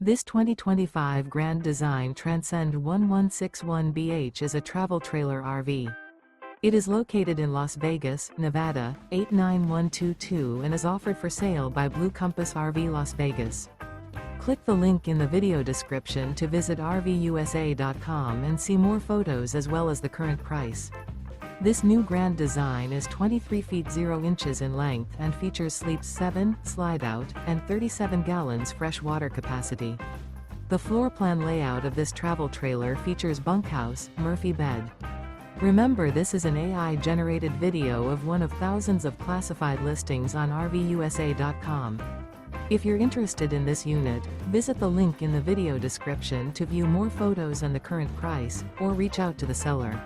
This 2025 Grand Design Transcend 1161BH is a travel trailer RV. It is located in Las Vegas, Nevada, 89122 and is offered for sale by Blue Compass RV Las Vegas. Click the link in the video description to visit RVUSA.com and see more photos as well as the current price. This new Grand Design is 23 feet 0 inches in length and features sleeps 7, slide-out, and 37 gallons fresh water capacity. The floor plan layout of this travel trailer features bunkhouse, Murphy bed. Remember, this is an AI-generated video of one of thousands of classified listings on RVUSA.com. If you're interested in this unit, visit the link in the video description to view more photos and the current price, or reach out to the seller.